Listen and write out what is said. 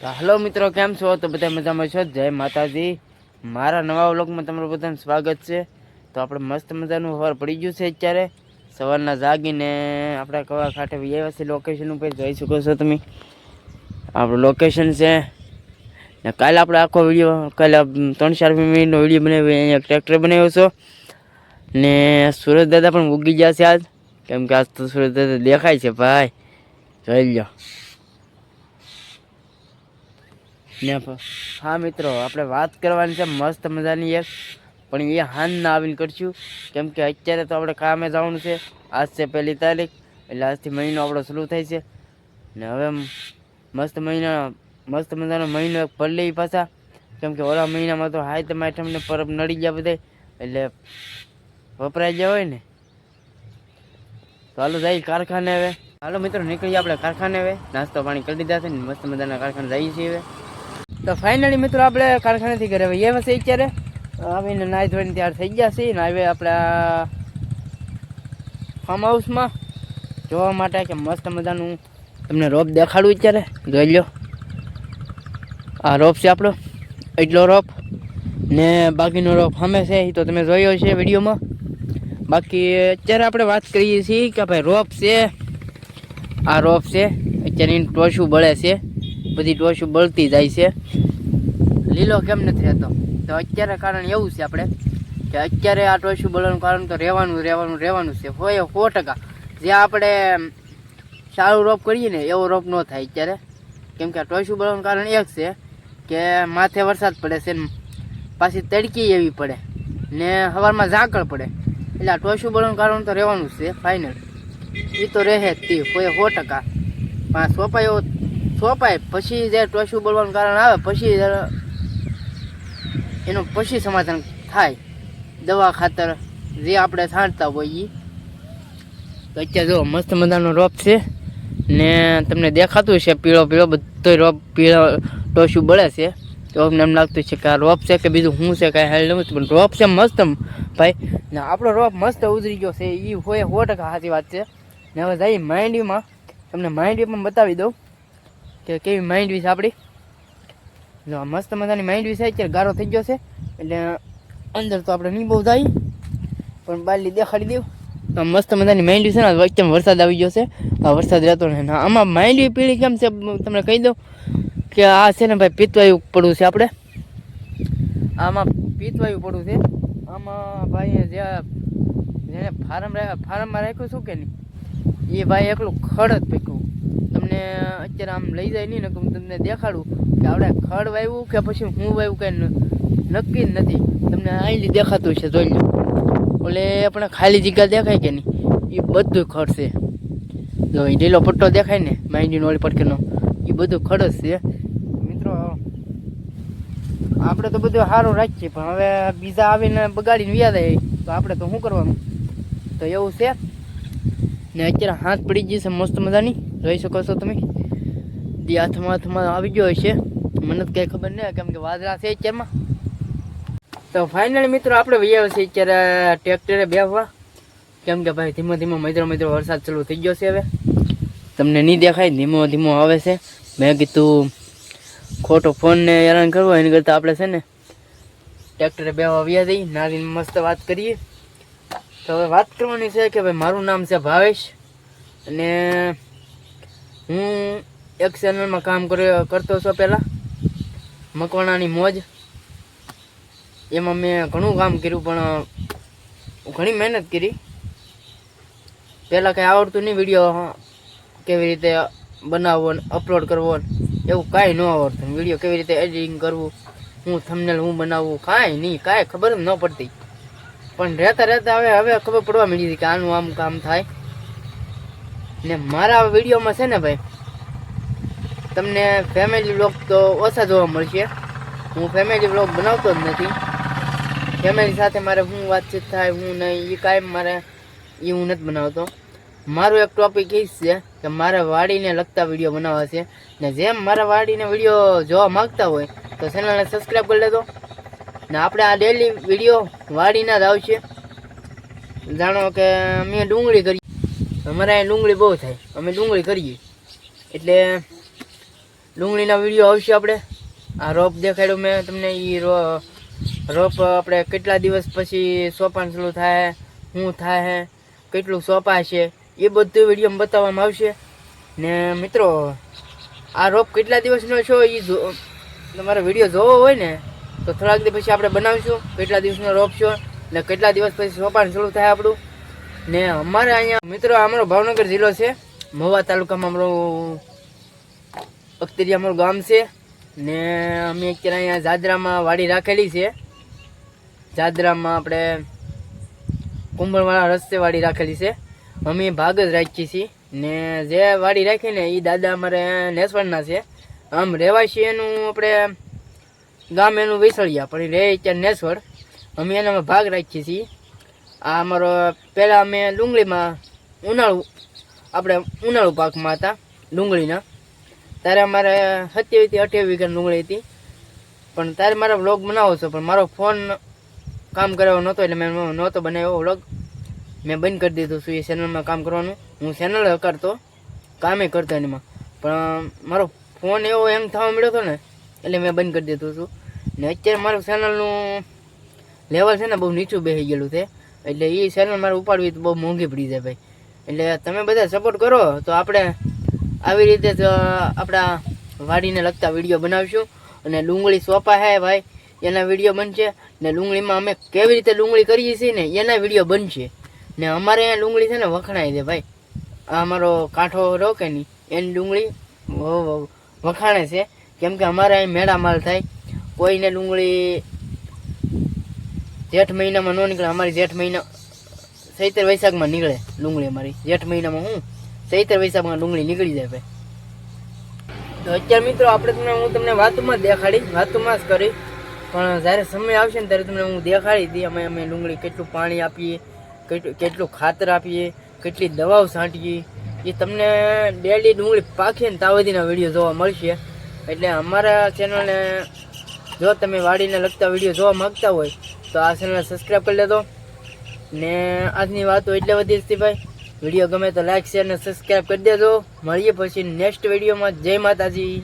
Hello मित्रों केम छो तो बधा मजा में छो। जय माताजी। मारा नवा व्लॉग में तमारुं बधानुं स्वागत है। तो आपणे मस्त मजानुं सवार पड़ी गयुं छे। अत्यारे सवाરના जागीने आपणे कवा खाटे આવ્યા છે लोकेशन ઉપર જોઈ શકો છો તમે। આપણું લોકેશન છે ને કાલે આપણે આખો વિડિયો કાલે 3-4 મિનિટનો વિડિયો બનાવ્યો। અહીંયા ટ્રેક્ટર બનાવ્યો છો ને સુરજ દાદા પણ ઉગી ગયા છે આજ, કેમ કે આજ તો સુરજ દાદા દેખાય છે ભાઈ, જોઈ લ્યો ને। हाँ मित्रों આપણે વાત કરવાની છે મસ્ત મજાની એક, પણ એ હાંજના આવીને કરશું, કેમ કે અત્યારે તો આપણે કામે જવાનું છે। આજ છે 1 તારીખ, એટલે આજથી મહિનો આપણો શરૂ થાય છે ને હવે મસ્ત મજાનો મહિનો એક ભરી લઈ પાછા, કેમ કે ઓલા મહિનામાં તો હાય માઠમને પરબ નડી ગયા બધા, એટલે વપરાઈ ગયા હોય ને। તો હાલો જઈએ કારખાને હવે। હાલો મિત્રો નીકળીએ આપણે કારખાને હવે। નાસ્તો પાણી કરી દીધા છે ને મસ્ત મજાના કારખાને જઈએ છીએ હવે। तो फाइनली मित्रों આપણે કારખાનેથી ઘરે આવ્યા છે। અત્યારે આવીને નાઈ ધોઈને તૈયાર થઈ ગયા છે ને હવે આપણા ફાર્મ હાઉસમાં જોવા માટે કે મસ્ત મજાનું તમને રોપ દેખાડું। અત્યારે જોઈ લો, આ રોપ છે આપણો, એટલો રોપ ને બાકીનો રોપ સામે છે એ તો તમે જોયો છે વિડીયોમાં। બાકી અત્યારે આપણે વાત કરીએ છીએ કે ભાઈ રોપ છે, આ રોપ છે અત્યારે એની ટોશું બળે છે, બધી ટોશું બળતી જાય છે, લીલો કેમ નથી રહેતો। તો અત્યારે કારણ એવું છે આપણે કે અત્યારે આ ટોશું બળવાનું કારણ તો રહેવાનું છે 100%। જે આપણે સારું રોપ કરીએ ને એવો રોપ ન થાય અત્યારે, કેમ કે આ ટોશું બળવાનું કારણ એક છે કે માથે વરસાદ પડે છે ને પાછી તડકી એવી પડે ને સવારમાં ઝાકળ પડે, એટલે આ ટોશું બળવાનું કારણ તો રહેવાનું છે ફાઇનલ, એ તો રહે જ તે 100%। પણ સોપાય પછી જે ટોશું બળવાનું કારણ આવે પછી એનું પછી સમાધાન થાય, દવા ખાતર જે આપણે છાંટતા હોઈએ। તો અત્યારે જો મસ્ત મજાનો રોપ છે ને તમને દેખાતું છે પીળો બધો રોપ પીળો ટોશું બળે છે। તો અમને એમ લાગતું છે કે આ રોપ છે કે બીજું શું છે કાંઈ હેલ નથી, પણ રોપ છે મસ્ત ભાઈ ને આપણો રોપ મસ્ત ઉતરી ગયો છે, એ 100% સાચી વાત છે। ને હવે જઈ માંડવીમાં, તમને માંડવી પણ બતાવી દઉં કે કેવી માંડવી છે આપણી। જો મસ્ત મજાની માંડવી છે, અત્યારે ગારો થઈ ગયો છે એટલે અંદર તો આપણે નહીં બહુ જાય, પણ બાલી દેખાડી દઉં તો મસ્ત મજાની માંડવી છે ને। વચ્ચે વરસાદ આવી ગયો છે, આ વરસાદ રહેતો ને આમાં માંડવી પીળી કેમ છે તમને કહી દઉં કે આ છે ને ભાઈ પિત્તવાયુ પડવું છે આપણે, આમાં પિત્તવાયુ પડવું છે આમાં ભાઈ। જેને ફાર્મમાં રાખ્યું શું કે નહીં એ ભાઈ એકલું ખડ જ પીક્યું, તમને અત્યારે આમ લઈ જાય નહીં ને હું તમને દેખાડું કે આપણે ખડ વાવ્યું કે પછી હું વાવ્યું કંઈ નક્કી જ નથી। તમને આઈલી દેખાતું છે જોઈ લો, ઓલે આપણે ખાલી જગ્યા દેખાય કે નહીં એ બધું ખડ છે। જો એ લીલો પટ્ટો દેખાય ને માંડીનો ઓલી પટકેનો એ બધું ખડ જ છે મિત્રો। આપણે તો બધું સારું રાખીએ, પણ હવે બીજા આવીને બગાડીને વ્યા જાય તો આપણે તો શું કરવાનું। તો એવું છે ને અત્યારે હાથ પડી ગઈ છે મસ્ત મજાની, જોઈ શકો છો તમે। દી હાથમાં આવી ગયો હશે, મને તો કંઈ ખબર નહીં કેમ કે વાદળા છે અત્યારમાં। તો ફાઇનલી મિત્રો આપણે વૈયા છે અત્યારે ટ્રેક્ટરે બેસવા, કેમ કે ભાઈ ધીમો મિત્રો વરસાદ ચાલુ થઈ ગયો છે। હવે તમને નહીં દેખાય, ધીમો આવે છે। મેં કીધું ખોટો ફોનને હેરાન કરવો એની કરતાં આપણે છે ને ટ્રેક્ટરે બેસવા વ્યા જઈ નારીને મસ્ત વાત કરીએ। તો હવે વાત કરવાની છે કે ભાઈ મારું નામ છે ભાવેશ અને હું એક ચેનલમાં કામ કરતો છો પહેલાં, મકવાણાની મોજ। એમાં મેં ઘણું કામ કર્યું, પણ ઘણી મહેનત કરી। પહેલાં કંઈ આવડતું નહીં, વિડીયો કેવી રીતે બનાવવો ને અપલોડ કરવો એવું કાંઈ ન આવડતું, વિડીયો કેવી રીતે એડિટિંગ કરવું, હું થંબનેલ હું બનાવવું કાંઈ નહીં, કાંઈ ખબર જ ન પડતી। પણ રહેતા હવે ખબર પડવા મળી હતી કે આનું આમ કામ થાય ને। મારા વિડીયોમાં છે ને ભાઈ તમને ફેમિલી વ્લોગ તો ઓછા જોવા મળશે, હું ફેમિલી વ્લોગ બનાવતો જ નથી। ફેમિલી સાથે મારે શું વાતચીત થાય હું નહીં એ કાંઈ મારે એ હું નથી બનાવતો। મારું એક ટોપિક એ છે કે મારે વાડીને લગતા વિડીયો બનાવવા છે ને જેમ મારા વાડીને વિડીયો જોવા માગતા હોય તો ચેનલને સબસ્ક્રાઈબ કરી લેજો ને। આપણે આ ડેલી વિડીયો વાડીના જ આવશે। જાણો કે અમે ડુંગળી કરીએ, અમારે અહીં ડુંગળી બહુ થાય, અમે ડુંગળી કરીએ એટલે ડુંગળીના વિડીયો આવશે આપણે. આ રોપ દેખાડ્યો મેં તમને, એ રોપ આપણે કેટલા દિવસ પછી સોંપાણ ચાલુ થાય, શું થાય, કેટલું સોંપાશે, એ બધું વિડીયોમાં બતાવવામાં આવશે. ને મિત્રો આ રોપ કેટલા દિવસનો છો એ તમારો વિડીયો જોવો હોય ને તો થોડાક દિવસ પછી આપણે બનાવીશું કેટલા દિવસનો રોપ છો, એટલે કેટલા દિવસ પછી સોંપાણ ચાલુ થાય આપણું. ને અમારે અહીંયા મિત્રો અમારો ભાવનગર જિલ્લો છે, મહુવા તાલુકામાં અમારું અખતરિયા અમારું ગામ છે. ને અમે અત્યારે અહીંયા જાદરામાં વાડી રાખેલી છે. જાદરામાં આપણે કુંભળવાળા રસ્તે વાડી રાખેલી છે. અમે ભાગ જ રાખીએ છીએ. ને જે વાડી રાખીને એ દાદા અમારે નેસવડના છે. આમ રહેવાસી એનું આપણે ગામ એનું વેસળિયા, પણ રહે ત્યાં નેસવડ. અમે એનામાં ભાગ રાખીએ છીએ. આ અમારો પહેલાં અમે ડુંગળીમાં ઉનાળુ પાકમાં હતા ડુંગળીના. ત્યારે અમારે 27-28 વીઘા ડુંગળી હતી. પણ ત્યારે મારા વ્લોગ બનાવો છો, પણ મારો ફોન કામ કરાવ્યો નહોતો, એટલે મેં નહોતો બનાવ્યો વ્લોગ. મેં બંધ કરી દીધું છું એ ચેનલમાં કામ કરવાનું. હું ચેનલ કરતો, કામે કરતો એમાં, પણ મારો ફોન એવો હેંગ થવા મળ્યો હતો ને, એટલે મેં બંધ કરી દીધું છું. ને અત્યારે મારું ચેનલનું લેવલ છે ને બહુ નીચું બેસી ગયેલું છે, એટલે એ ચેનલ મારે ઉપાડવી તો બહુ મોંઘી પડી જાય ભાઈ. એટલે તમે બધા સપોર્ટ કરો તો આપણે આવી રીતે જ આપણા વાડીને લગતા વિડીયો બનાવીશું. અને ડુંગળી સોંપા હે ભાઈ એના વિડીયો બનશે. ને ડુંગળીમાં અમે કેવી રીતે ડુંગળી કરીએ છીએ ને એના વિડીયો બનશે. ને અમારે અહીંયા ડુંગળી છે ને વખણાય છે ભાઈ. આ અમારો કાંઠો રહો કે નહીં એની ડુંગળી વખાણે છે, કેમ કે અમારે અહીં મેળા માલ થાય. કોઈને ડુંગળી જેઠ મહિનામાં ન નીકળે, અમારી જેઠ મહિના ચૈત્ર વૈશાખમાં નીકળે ડુંગળી. અમારી જેઠ મહિનામાં ચૈત્ર વૈશાખમાં ડુંગળી નીકળી જાય ભાઈ. તો અત્યારે મિત્રો હું તમને વાતમાં જ દેખાડી, વાતમાં જ કરી, પણ જ્યારે સમય આવશે ને ત્યારે તમને હું દેખાડી હતી અમે ડુંગળી કેટલું પાણી આપીએ, કેટલું ખાતર આપીએ, કેટલી દવાઓ છાંટીએ, એ તમને ડેલી ડુંગળી પાકીએ ને ત્યાં સુધીના વિડીયો જોવા મળશે. એટલે અમારા ચેનલને જો તમે વાડીને લગતા વિડીયો જોવા માગતા હોય તો આ ચેનલને સબસ્ક્રાઈબ કરી લેજો. ને આજની વાતો એટલે વધી હતી ભાઈ. વિડીયો ગમે તો લાઈક શેર ને સબસ્ક્રાઈબ કરી દેજો. મળીએ પછી નેક્સ્ટ વિડીયોમાં. જય માતાજી.